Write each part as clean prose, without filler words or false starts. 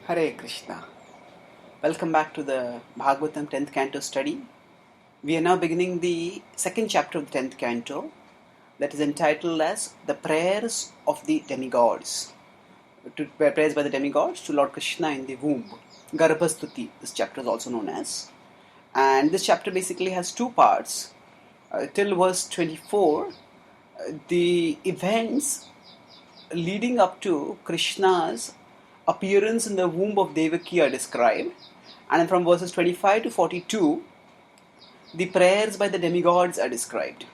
Hare Krishna. Welcome back to the Bhagavatam 10th canto study. We are now beginning the second chapter of the 10th canto that is entitled as The Prayers of the Demigods. Prayers by the demigods to Lord Krishna in the womb. Garbhastuti, this chapter is also known as. And this chapter basically has two parts. Till verse 24, the events leading up to Krishna's appearance in the womb of Devaki are described, and from verses 25 to 42 the prayers by the demigods are described.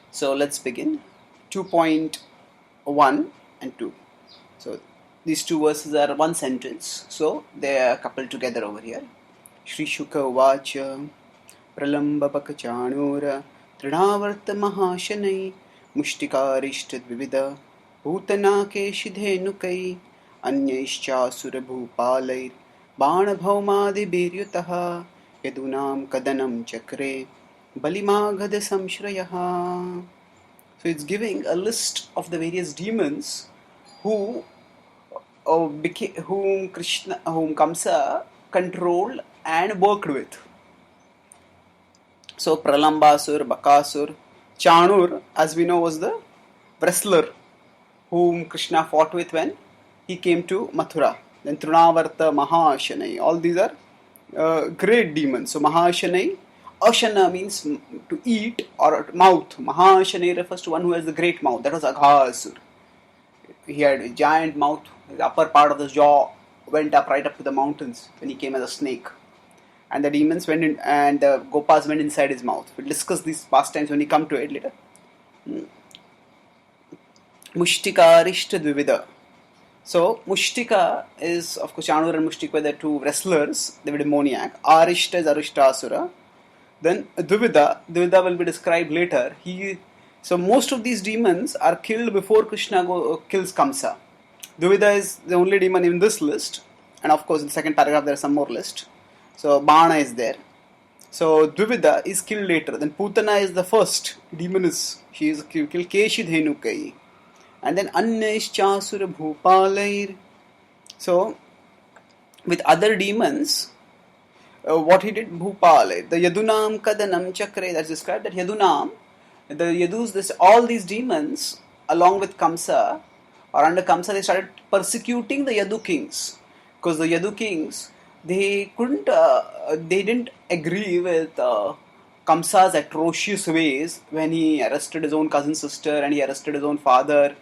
So let's begin. 2.1 and 2. So these two verses are one sentence, so they are coupled together over here. Shri Shuka Vacha Pralamba Pakachanura Trinavarta Mahashanai Mushtikarishta Vivida Bhutana Shidhenukai Anyaishchasura Bhupalair Banabhaumadi Biryutaha Yadunam Kadanam Chakre Balimaghada Samshrayaha. So it's giving a list of the various demons whom Kamsa controlled and worked with. So Pralambasur, Bakasur, Chanur, as we know, was the wrestler whom Krishna fought with when he came to Mathura. Then Trunavarta, Mahashanai, all these are great demons. So Mahashanai, Ashana means to eat or mouth. Mahashanai refers to one who has the great mouth. That was Aghasur. He had a giant mouth. The upper part of his jaw went up right up to the mountains when he came as a snake. And the demons went in, and the Gopas went inside his mouth. We'll discuss these pastimes when we come to it later. Mushtika Arishta Dvivida. So Mushtika is, of course, Chanur and Mushtika were the two wrestlers. They were demoniac. Arishta is Arishtasura. Then Dvivida will be described later. So most of these demons are killed before Krishna kills Kamsa. Dvivida is the only demon in this list. And of course in the second paragraph there is some more list. So Bana is there. So Dvivida is killed later. Then Putana is the first demon. She is killed Keshidhenukai. And then Anyaishchasura Bhupalair. So with other demons, what he did, Bhupalair, the Yadunam Kadanam Chakre, that's described that Yadunam, the Yadus, all these demons along with Kamsa or under Kamsa, they started persecuting the Yadu kings, because the Yadu kings, they didn't agree with Kamsa's atrocious ways when he arrested his own cousin sister and he arrested his own father.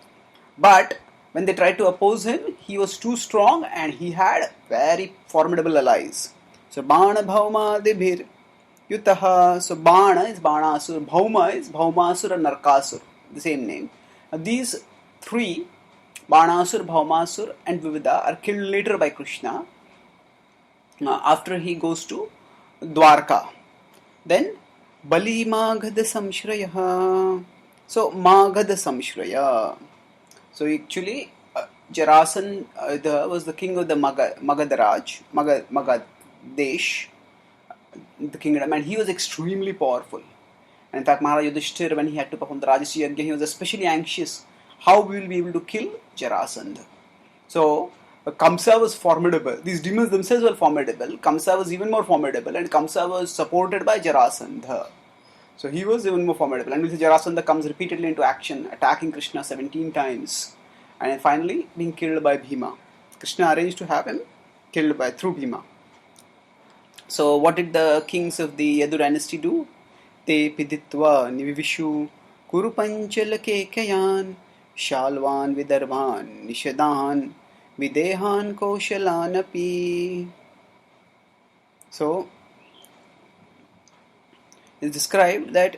But when they tried to oppose him, he was too strong and he had very formidable allies. So Bana Bhauma Debhir Yutaha. So Bana is Banasur, Bhauma is Bhaumasur and Narkasur, the same name. Now, these three, Banasur, Bhaumasur and Dvivida, are killed later by Krishna after he goes to Dwarka. Then Bali Maghada Samshrayaha. So Maghada Samshraya. So actually Jarasandha was the king of the Magadharaj, Magadesh, the kingdom, and he was extremely powerful. And in fact, Maharaj Yudhishthira, when he had to perform the Rajasuya Yajna, he was especially anxious how we will be able to kill Jarasandha. So Kamsa was formidable. These demons themselves were formidable. Kamsa was even more formidable, and Kamsa was supported by Jarasandha. So he was even more formidable. And with Jarasandha comes repeatedly into action, attacking Krishna 17 times, and finally being killed by Bhima. Krishna arranged to have him killed through Bhima. So what did the kings of the Yadu dynasty do? Te piditva nivivishu kurupanchala kekayan shalvan vidarbhan nishadan videhan koshalanapi. So it's described that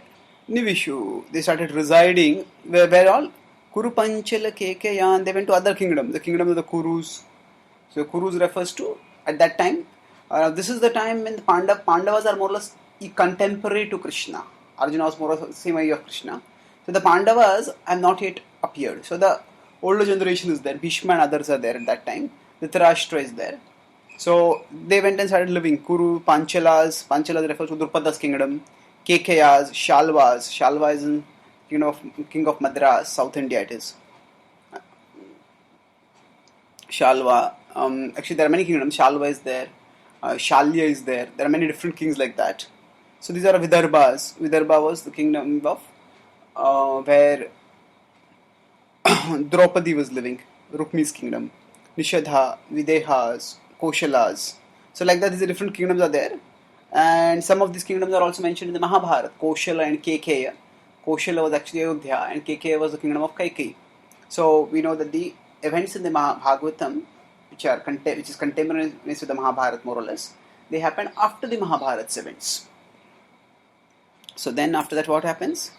Nivishu, they started residing where all Kurupanchala Kekayan, they went to other kingdom, the kingdom of the Kurus. So Kurus refers to, at that time, this is the time when the Pandavas are more or less contemporary to Krishna. Arjuna was more or less the same age of Krishna. So the Pandavas have not yet appeared. So the older generation is there. Bhishma and others are there at that time. Dhritarashtra is there. So they went and started living. Kuru, Panchalas refers to Drupada's kingdom. Kekayas, Shalvas. Shalva is in king of Madras, South India it is. Shalva, Actually, there are many kingdoms. Shalva is there, Shalya is there. There are many different kings like that. So these are Vidarbhas. Vidarbha was the kingdom of where Draupadi was living, Rukmi's kingdom. Nishadha, Videhas, Koshalas. So like that, these different kingdoms are there. And some of these kingdoms are also mentioned in the Mahabharata. Koshala and Kekeya. Koshala was actually Ayodhya and Kekeya was the kingdom of Kaikeyi. So we know that the events in the Bhagavatam, which is contemporaneous with the Mahabharata more or less, they happen after the Mahabharata's events. So then after that what happens?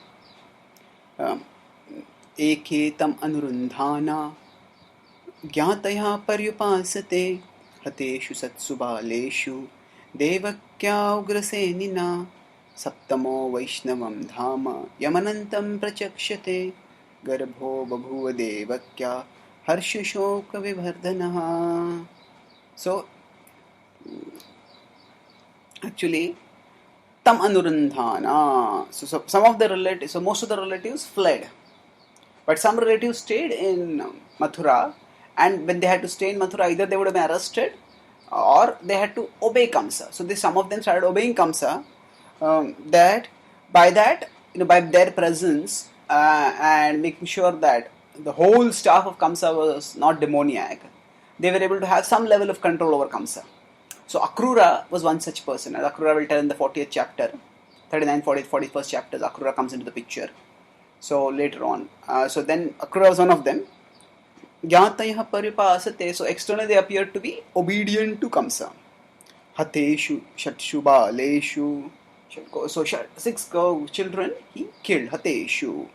Eketam anurundhana gyataya paryupasate hateshu satsubaleshu devakya ugrasenina saptamo vaishnavam dhama yamanantam prachakshate garbho babhuva devakya harshashoka vivardhanaha. So actually tam anurundhana. So some of the relatives, so most of the relatives fled. But some relatives stayed in Mathura, and when they had to stay in Mathura, either they would have been arrested or they had to obey Kamsa. So some of them started obeying Kamsa. By their presence and making sure that the whole staff of Kamsa was not demoniac, they were able to have some level of control over Kamsa. So Akrura was one such person, as Akrura will tell in the 40th chapter, 39, 40th, 41st chapters. Akrura comes into the picture. So later on, so then Akrura was one of them. Gyatayah paripasate. So externally they appeared to be obedient to Kamsa. Hateshu, Shatshuba, Leshu. So 6 children he killed. Hateshu.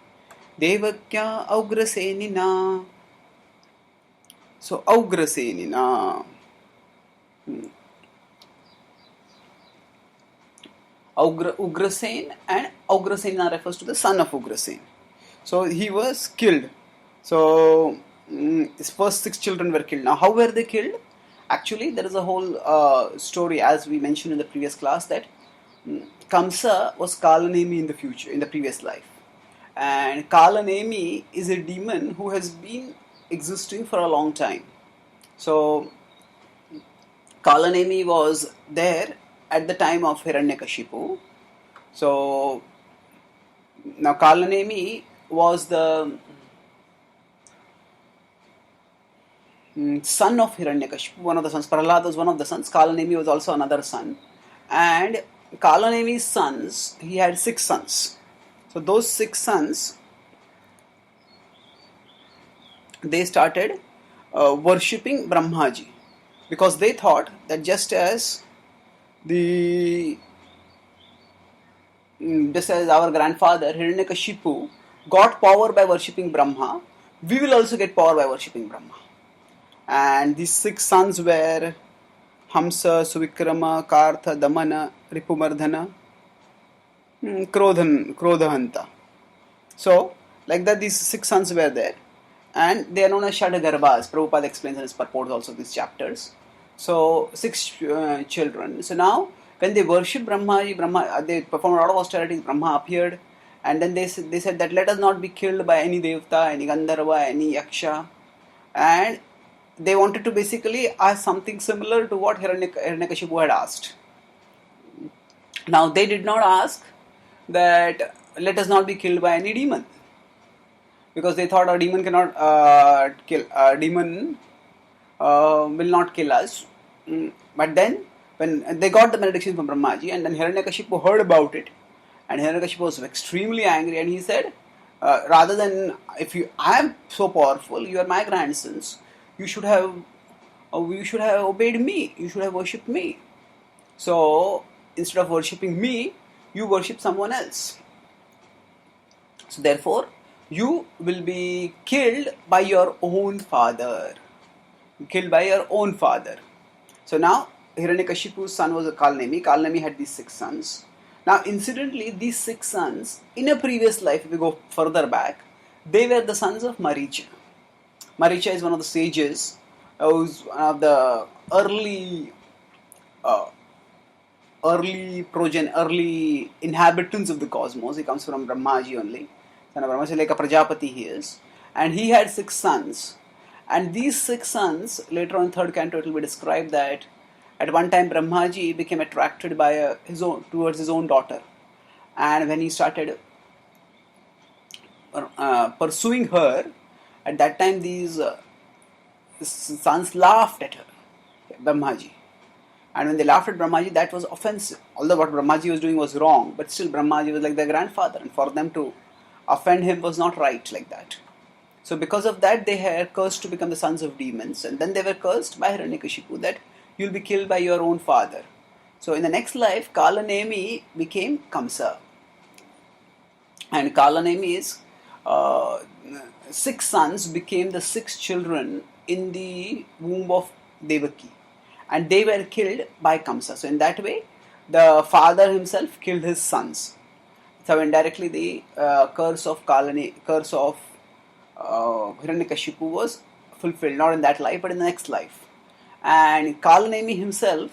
Devakya Augrasenina. So Augrasenina. Ugrasen, and Ugrasen refers to the son of Ugrasen. So he was killed. So his first 6 children were killed. Now how were they killed? Actually there is a whole story, as we mentioned in the previous class, that Kamsa was Kalanemi in the previous life. And Kalanemi is a demon who has been existing for a long time. So Kalanemi was there at the time of Hiranyakashipu. So now Kalanemi was the son of Hiranyakashipu, one of the sons. Prahlad was one of the sons. Kalanemi was also another son. And Kalanemi's sons, he had 6 sons. So those 6 sons, they started worshipping Brahmaji, because they thought that just as our grandfather Hiranyakashipu got power by worshipping Brahma, we will also get power by worshipping Brahma. And these 6 sons were Hamsa, Suvikrama, Kartha, Damana, Ripumardhana, Krodhahanta. So like that these 6 sons were there, and they are known as Shadagarbhas. Prabhupada explains in his purport also these chapters. So 6 children. So now when they worship Brahma, they performed a lot of austerities. Brahma appeared, and then they said that let us not be killed by any Devta, any Gandharva, any Yaksha. And they wanted to basically ask something similar to what Hiranyakashipu had asked. Now they did not ask that let us not be killed by any demon, because they thought a demon cannot kill. A demon will not kill us. But then when they got the benediction from Brahmaji, and then Hiranyakashipu heard about it, and Hiranyakashipu was extremely angry, and he said, rather than, I am so powerful, you are my grandsons, you should have obeyed me, you should have worshipped me. So instead of worshipping me, you worship someone else. So therefore, you will be killed by your own father. So now Hiranyakashipu's son was a Kalnemi. Kalnemi had these 6 sons. Now incidentally, these 6 sons, in a previous life, if we go further back, they were the sons of Maricha. Maricha is one of the sages, who's one of the early inhabitants of the cosmos. He comes from Brahmaji only. Son of Brahmaji, like a Prajapati he is. And he had 6 sons. And these 6 sons, later on in third canto, it will be described that at one time Brahmaji became attracted by towards his own daughter, and when he started pursuing her, at that time these sons laughed at her, Brahmaji. And when they laughed at Brahmaji, that was offensive. Although what Brahmaji was doing was wrong, but still Brahmaji was like their grandfather, and for them to offend him was not right like that. So because of that, they were cursed to become the sons of demons, and then they were cursed by Hiranyakashipu that you'll be killed by your own father. So in the next life, Kalanemi became Kamsa. And Kalanemi's 6 sons became the 6 children in the womb of Devaki. And they were killed by Kamsa. So in that way, the father himself killed his sons. So indirectly, the curse of Hiranyakashipu was fulfilled, not in that life, but in the next life. And Kalanemi himself,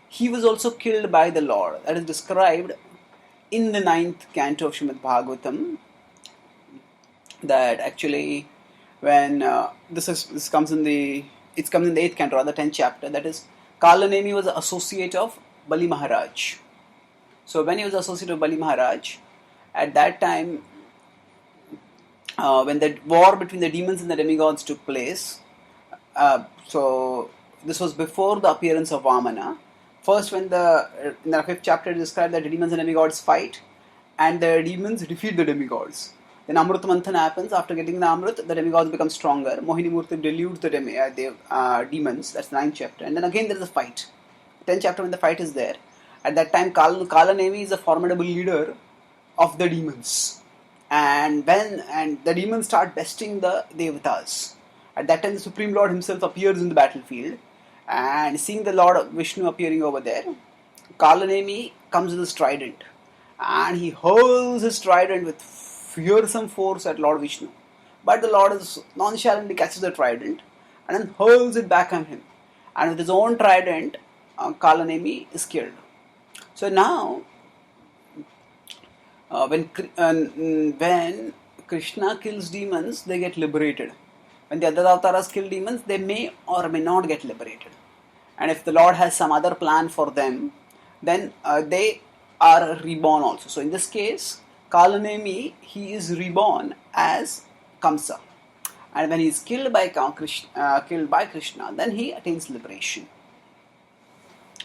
he was also killed by the Lord. That is described in the 9th canto of Srimad Bhagavatam. That actually, when this comes in the 8th canto, or the 10th chapter. That is, Kalanemi was an associate of Bali Maharaj. So when he was associate of Bali Maharaj, at that time, when the war between the demons and the demigods took place, so this was before the appearance of Vamana. First, when in the 5th chapter it described that the demons and demigods fight, and the demons defeat the demigods. Then Amrut Manthan happens. After getting the Amrut, the demigods become stronger. Mohini Murti deludes the demons. That's the 9th chapter. And then again there is a fight. 10th chapter, when the fight is there. At that time, Kalanemi is a formidable leader of the demons. And the demons start besting the Devatas. At that time, the Supreme Lord himself appears in the battlefield. And seeing the Lord Vishnu appearing over there, Kalanemi comes with his trident. And he hurls his trident with fearsome force at Lord Vishnu. But the Lord nonchalantly catches the trident and then hurls it back on him. And with his own trident, Kalanemi is killed. So now, when Krishna kills demons, they get liberated. When the other avatars kill demons, they may or may not get liberated. And if the Lord has some other plan for them, then they are reborn also. So in this case, Kalanemi, he is reborn as Kamsa. And when he is killed by Krishna, then he attains liberation.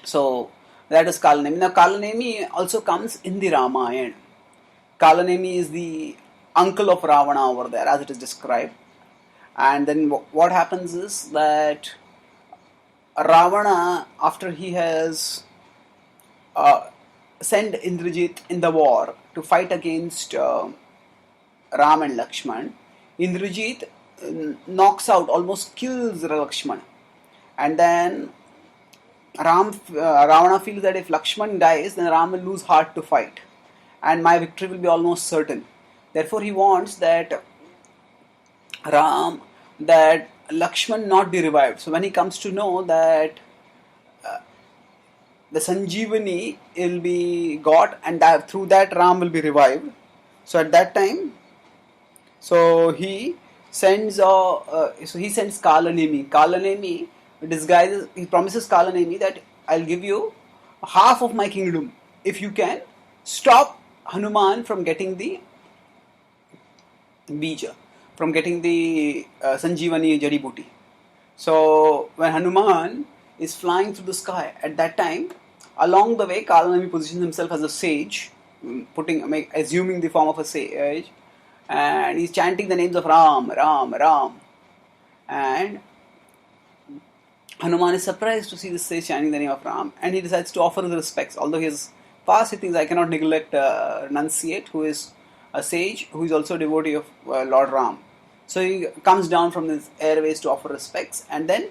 So that is Kalanemi. Now Kalanemi also comes in the Ramayana. Kalanemi is the uncle of Ravana over there, as it is described. And then what happens is that Ravana, after he has sent Indrajit in the war to fight against Ram and Lakshman, Indrajit knocks out, almost kills Lakshman. And then Ravana feels that if Lakshman dies, then Ram will lose heart to fight. And my victory will be almost certain. Therefore, he wants that Lakshman not be revived. So when he comes to know that the Sanjeevani will be got, and that through that Ram will be revived. So at that time, so he sends Kalanemi. Kalanemi disguises. He promises Kalanemi that I'll give you half of my kingdom if you can stop Hanuman from getting the bija, from getting the Sanjeevani Jadi Booty. So when Hanuman is flying through the sky, at that time, along the way, Kalanemi positions himself as a sage, assuming the form of a sage, and he's chanting the names of Ram, Ram, Ram. And Hanuman is surprised to see this sage chanting the name of Ram, and he decides to offer his respects. Although he is fast, he thinks, I cannot neglect Renunciate, who is a sage, who is also a devotee of Lord Ram. So he comes down from his airways to offer respects, and then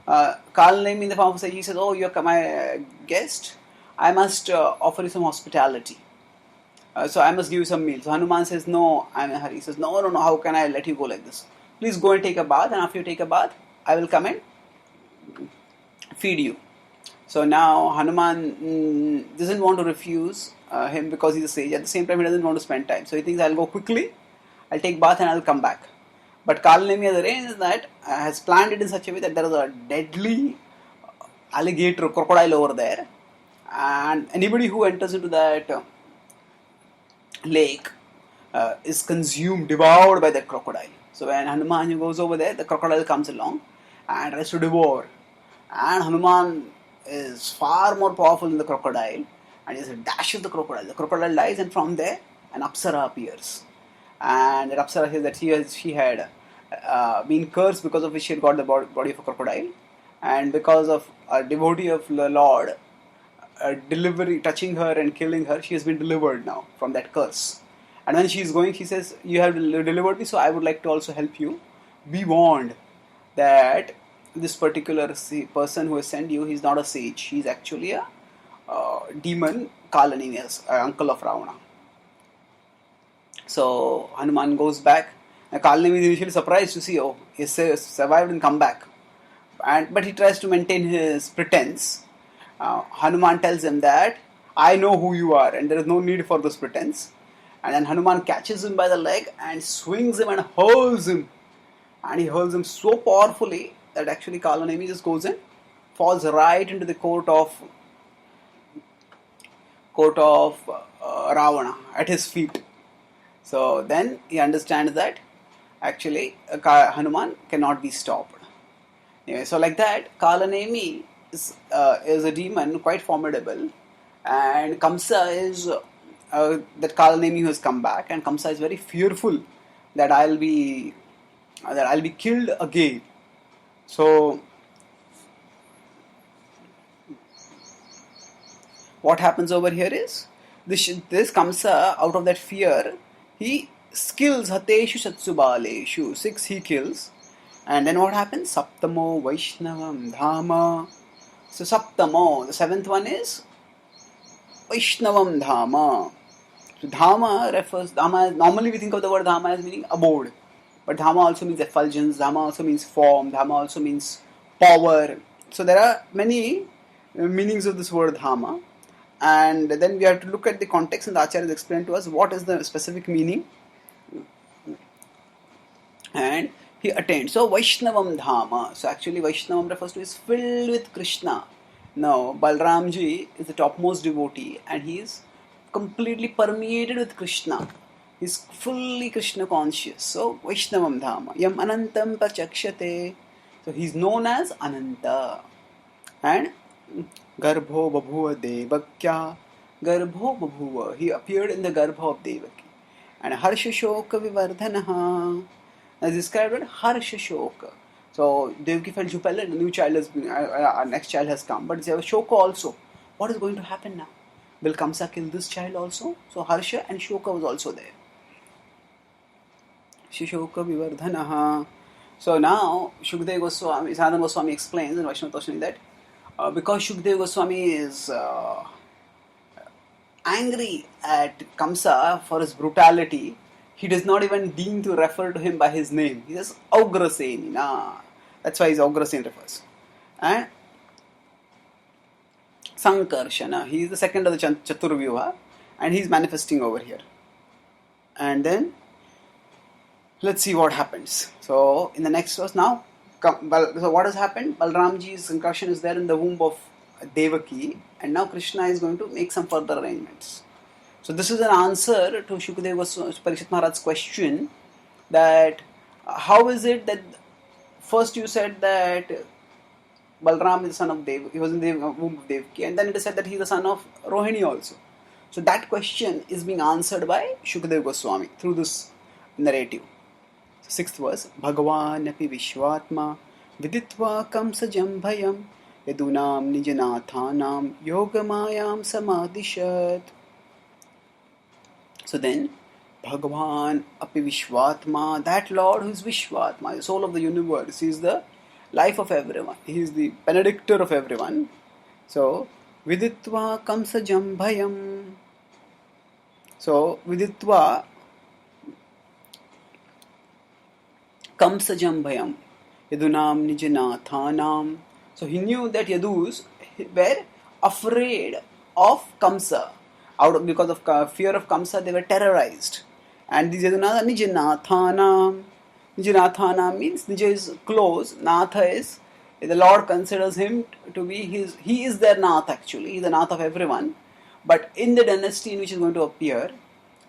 Kalanemi in the form of a sage, he says, oh, you're my guest, I must offer you some hospitality. So I must give you some meal. So Hanuman says, no, I'm in a hurry. He says, no, how can I let you go like this? Please go and take a bath, and after you take a bath, I will come and feed you. So now Hanuman doesn't want to refuse him because he's a sage. At the same time, he doesn't want to spend time. So he thinks, I'll go quickly, I'll take bath and I'll come back. But Kalanemi has arranged that, has planned it in such a way that there is a deadly alligator, crocodile over there, and anybody who enters into that lake is consumed, devoured by that crocodile. So when Hanuman goes over there, the crocodile comes along and tries to devour. And Hanuman is far more powerful than the crocodile, and he just dashes the crocodile. The crocodile dies, and from there, an Apsara appears. And that Apsara says that she had been cursed, because of which she had got the body of a crocodile. And because of a devotee of the Lord touching her and killing her, she has been delivered now from that curse. And when she is going, she says, "You have delivered me, so I would like to also help you. Be warned that this particular person who has sent you, he's not a sage. He's actually a demon, Kalanemi, uncle of Ravana." So Hanuman goes back. Kalanemi is initially surprised to see, oh, he survived and come back. But he tries to maintain his pretense. Hanuman tells him that, "I know who you are, and there is no need for this pretense." And then Hanuman catches him by the leg and swings him and hurls him. And he hurls him so powerfully that actually Kalanemi just goes in, falls right into the court of Ravana at his feet. So then he understands that actually Hanuman cannot be stopped. Anyway, so like that, Kalanemi is a demon, quite formidable, and Kamsa is that Kalanemi who has come back, and Kamsa is very fearful that I'll be killed again. So what happens over here is this Kamsa, out of that fear, he kills Hateshu Satsubaleshu. 6 he kills. And then what happens? Saptamo Vaishnavam Dhama. So Saptamo, the 7th one is Vaishnavam Dhama. So Dhama, normally we think of the word Dhama as meaning abode. But Dhama also means effulgence, Dhama also means form, Dhama also means power. So there are many meanings of this word Dhama. And then we have to look at the context, and the Acharya has explained to us what is the specific meaning. And he attained. So Vaishnavam Dhama. So actually Vaishnavam refers to is filled with Krishna. Now Balramji is the topmost devotee, and he is completely permeated with Krishna. He is fully Krishna conscious. So Vaishnavam Dhama. Yam Anantam Pachakshate. So he is known as Ananta. And Garbho Babhuva Devakya. Garbho Babhuva. He appeared in the Garbha of Devaki. And Harsha Shoka Vivardhanaha. As described as Harsha Shoka. So Devaki felt jubilant, a new child has been, our next child has come. But there was Shoka also. What is going to happen now? Will Kamsa kill this child also? So Harsha and Shoka was also there. Shishoka Vivardhanaha. So now Shukdev Goswami, Sanatana Goswami explains in Vaishnava Toshani that because Shukdev Goswami is angry at Kamsa for his brutality, he does not even deign to refer to him by his name. He says Augraseni. That's why he's Augraseni refers. And Sankarshana, he is the second of the Chaturvyuha, and he's manifesting over here. And then let's see what happens. So in the next verse now, so what has happened? Balramji's Sankarshan is there in the womb of Devaki, and now Krishna is going to make some further arrangements. So this is an answer to Shukadeva Parikshit Maharaj's question that how is it that first you said that Balram is the son of Dev, he was in the womb of Devaki, and then it is said that he is the son of Rohini also. So that question is being answered by Shukadeva Goswami through this narrative. 6th verse, Bhagavan api Vishwatma viditva kamsa jambhayam yadunam nijanathanam yogamayam samadishat. So then, Bhagavan api Vishwatma, that Lord who is Vishwatma, the soul of the universe, he is the life of everyone, he is the benedictor of everyone. So, viditva kamsa jambhayam. So, viditva Kamsa Jambhayam Yadunam Nijanathanam. So he knew that Yadus were afraid of Kamsa. Because of fear of Kamsa, they were terrorized. And these Yadunam Nijanathanam. Nijanathana means Nija is close, Natha is, the Lord considers him to be he is their Nath actually, he is the Nath of everyone. But in the dynasty in which he is going to appear,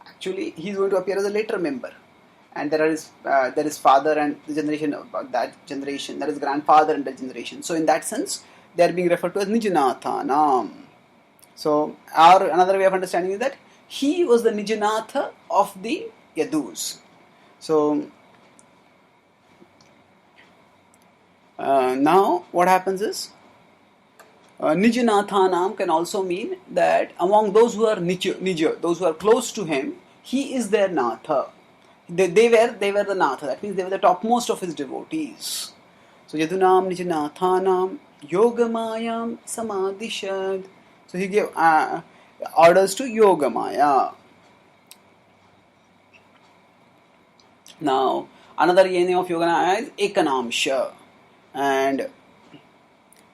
actually he is going to appear as a later member. And there is father and the generation of that generation, there is grandfather and that generation. So in that sense, they are being referred to as Nijanathanam. So another way of understanding is that he was the Nijanatha of the Yadus. So now what happens is Nijanathanam can also mean that among those who are Nija, those who are close to him, he is their Natha. They were the Natha. That means they were the topmost of his devotees. So Yadunam Nijanathanam Yogamayam Samadhishad. So he gave orders to Yogamaya. Now another name of Yogamaya is Ekanamsha, and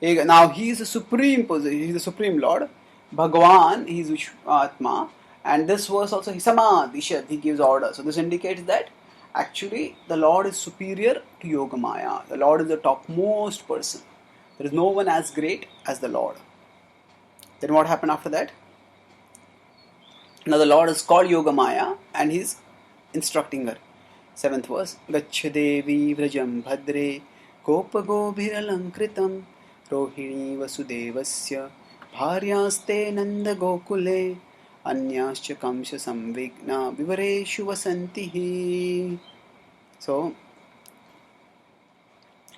now he is the supreme position. He is the supreme Lord. Bhagavan, he is Atma. And this verse also, Samadhishad, he gives order. So this indicates that actually the Lord is superior to Yogamaya. The Lord is the topmost person. There is no one as great as the Lord. Then what happened after that? Now the Lord is called Yogamaya and he is instructing her. 7th verse. Gaccha devi vrajam bhadre kopagobhiralankritam rohini vasudevasya bharyaste nanda gokule Anyascha Kamsa samvigna vivareshu vasantihi. So,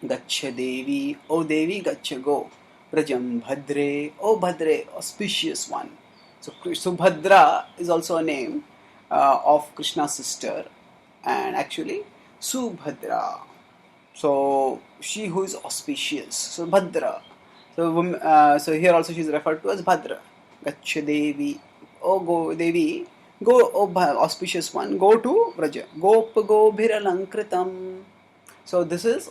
Gaccha Devi, O Devi, Gaccha go. Vrajam Bhadre, O Bhadre, auspicious one. So Subhadra is also a name of Krishna's sister, and actually Subhadra. So she who is auspicious. So Bhadra. So here also she is referred to as Bhadra. Gaccha Devi. Oh, go Devi, go, oh auspicious one, go to Vraja. Gopagobhiralankritam. So this is,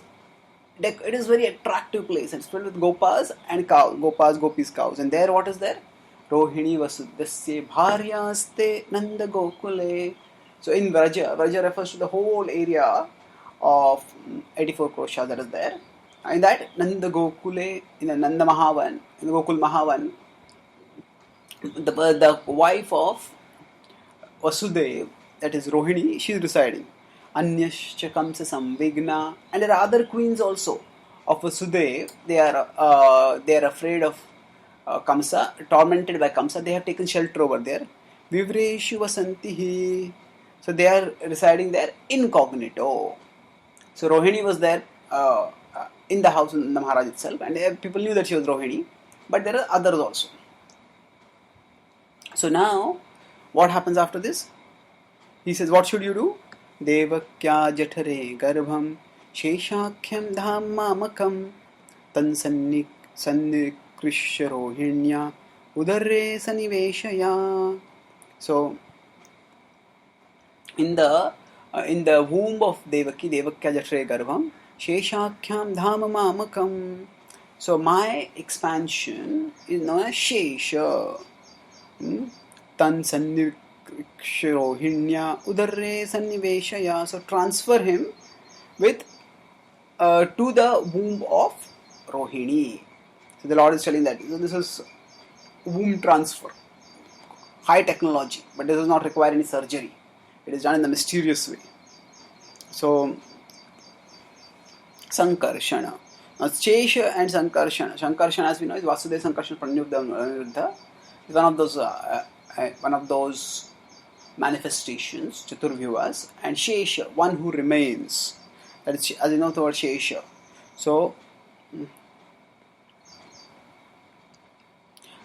it is very attractive place. It's filled with gopas and cows. Gopas, gopis, cows. And there what is there? Rohini vasudasya bharyaste nanda gokule. So in Vraja refers to the whole area of 84 Krosha that is there. In that Nanda Gokule, in the Nanda Mahavan, in the Gokul Mahavan, the wife of Vasudev, that is Rohini, she is residing. Anyascha Kamsa samvigna, and there are other queens also of Vasudev. They are afraid of Kamsa, tormented by Kamsa. They have taken shelter over there. Vivreshu vasantihi. So they are residing there incognito. So Rohini was there in the house in the Maharaj itself, and people knew that she was Rohini, but there are others also. So now, what happens after this? He says, what should you do? Devakya jathare garbham sheshakhyam dhammamakam tan sannikrishya rohinya udarre saniveshaya. So, in the womb of Devaki, Devakya jathare garbham sheshakhyam dhammamakam. So my expansion is known as Shesha. Tan sannikrishya rohinya udarre saniveshaya. So transfer him with to the womb of Rohini. So the Lord is telling that this is womb transfer, high technology, but this does not require any surgery. It is done in a mysterious way. So Sankarshana. Now Shesha and Sankarshana. Sankarshana, as we know, is Vasudeva Sankarshana Pranyuddha. Is one of those manifestations, Chaturvyuhas, and Shesha, one who remains. That is, as you know, the word Shesha. So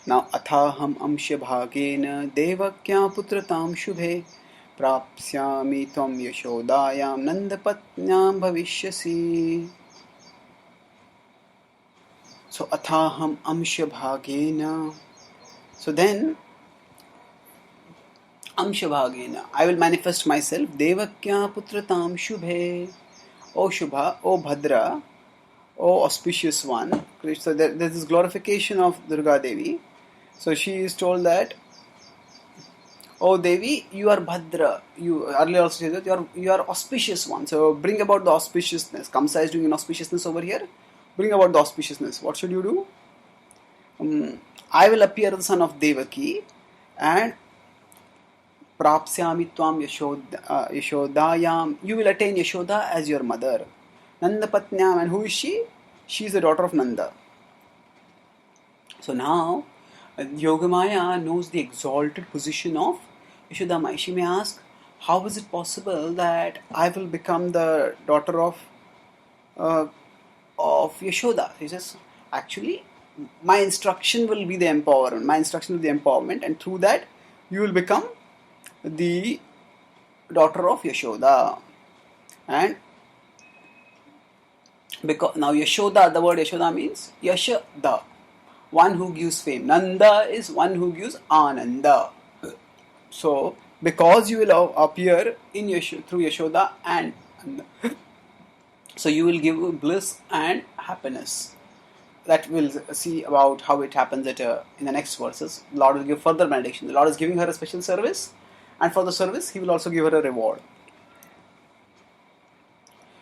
now athaham amsha bhagena devakya putratam shubhe prapsyami tvam yashodayam nandapatnyam bhavishyasi. So athaham amsha bhagena. So then, Amshabhagena, I will manifest myself, Devakya Putratam Shubhe, O Shubha, O Bhadra, O auspicious one. So there is this glorification of Durga Devi. So she is told that Oh Devi, you are Bhadra. You earlier also said that you are auspicious one. So bring about the auspiciousness. Kamsa is doing an auspiciousness over here. Bring about the auspiciousness. What should you do? I will appear the son of Devaki, and prapsyami tvam Yashodayam. You will attain Yashoda as your mother. Nanda Patnyam, and who is she? She is the daughter of Nanda. So now, Yogamaya knows the exalted position of Yashodamai. She may ask, how is it possible that I will become the daughter of Yashoda? He says, actually, my instruction will be the empowerment. My instruction will be the empowerment, and through that, you will become the daughter of Yashoda. And because now Yashoda, the word Yashoda means Yashada, one who gives fame. Nanda is one who gives Ananda. So, because you will appear in through Yashoda and Nanda, so you will give bliss and happiness. That we'll see about how it happens in the next verses. The Lord will give further benediction. The Lord is giving her a special service, and for the service, He will also give her a reward.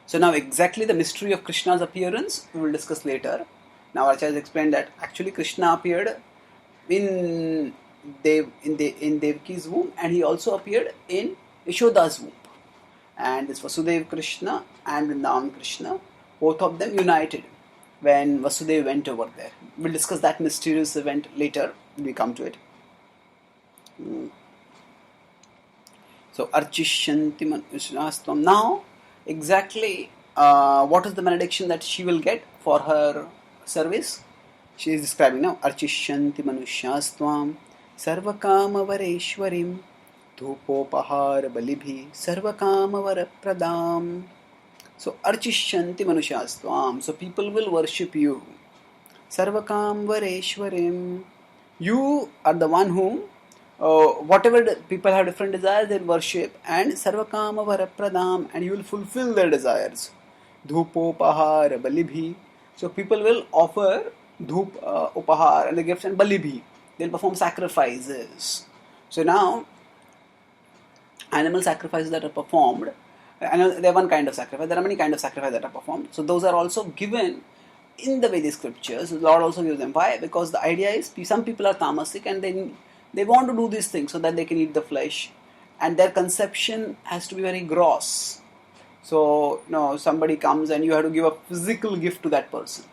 So now exactly the mystery of Krishna's appearance we will discuss later. Now Acharya has explained that actually Krishna appeared in Devaki's womb, and he also appeared in Yashoda's womb. And this Vasudeva Krishna and Vrindavan Krishna, both of them united when Vasudeva went over there. We'll discuss that mysterious event later when we come to it. So Archishanti Manushnastvam. Now exactly what is the benediction that she will get for her service? She is describing now. Archishanti Manushyastvam Sarvakamavareshwarim Dhupopahara Balibhi Sarvakamavara Pradam. So Archishanti Manushyastvam. So people will worship you. Sarvakamvareshwarim. You are the one whom whatever people have different desires, they worship, and Sarvakama Varapradam, and you will fulfill their desires. Dhupo Upahar Balibhi. So people will offer Dhup Upahar and the gifts and Balibhi. They'll perform sacrifices. So now, animal sacrifices that are performed, and they're one kind of sacrifice. There are many kinds of sacrifices that are performed. So those are also given in the Vedic scriptures. The Lord also gives them. Why? Because the idea is some people are tamasic and they want to do these things so that they can eat the flesh, and their conception has to be very gross. So, somebody comes and you have to give a physical gift to that person.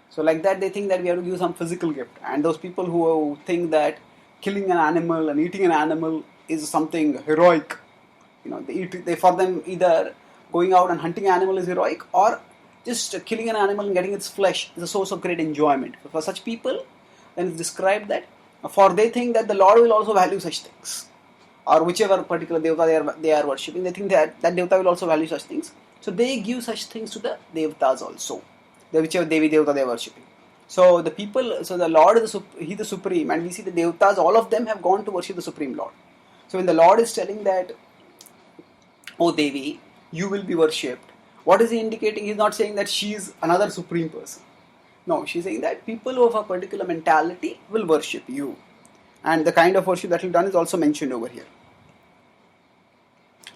So like that, they think that we have to give some physical gift. And those people who think that killing an animal and eating an animal is something heroic, for them either going out and hunting an animal is heroic, or just killing an animal and getting its flesh is a source of great enjoyment. For such people, then it's described that for they think that the Lord will also value such things, or whichever particular devata they are worshipping, they think that devata will also value such things. So they give such things to the devatas also, whichever devi devata they are worshipping. So the Lord is He the supreme, and we see the devatas, all of them have gone to worship the supreme Lord. So when the Lord is telling that, oh Devi, you will be worshipped, what is He indicating? He is not saying that she is another supreme person. No, she is saying that people of a particular mentality will worship you. And the kind of worship that will be done is also mentioned over here.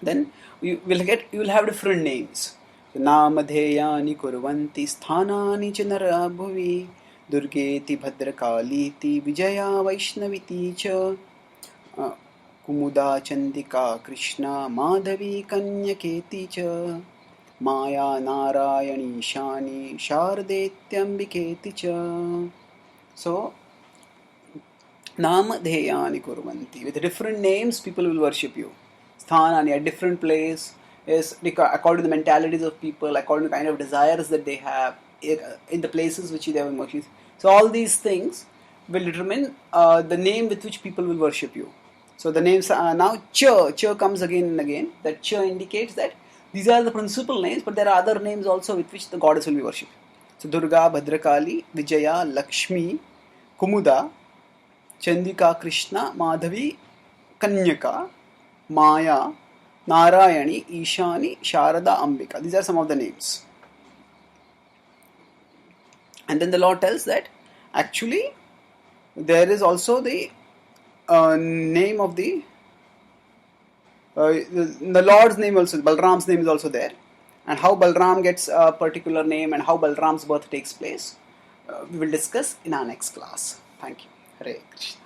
Then you will have different names. Namadheyani kurvanti sthanani chanara bhuvi durgeti bhadrakaliti vijaya vaishnaviti cha kumuda chandika krishna madhavi kanyaketi cha Maya Narayani Shani Shardetyambiketi cha. So Namadheyani kurvanti. With different names, people will worship you. Sthanani, a different place, is according to the mentalities of people, according to the kind of desires that they have, in the places which they have worshipped. So all these things will determine the name with which people will worship you. So the names now Cha comes again and again. That Cha indicates that these are the principal names, but there are other names also with which the goddess will be worshipped. So Durga, Bhadrakali, Vijaya, Lakshmi, Kumuda, Chandika, Krishna, Madhavi, Kanyaka, Maya, Narayani, Ishani, Sharada, Ambika. These are some of the names. And then the Lord tells that actually there is also the name of the The Lord's name also, Balram's name is also there, and how Balram gets a particular name and how Balram's birth takes place, we will discuss in our next class. Thank you. Hare Krishna.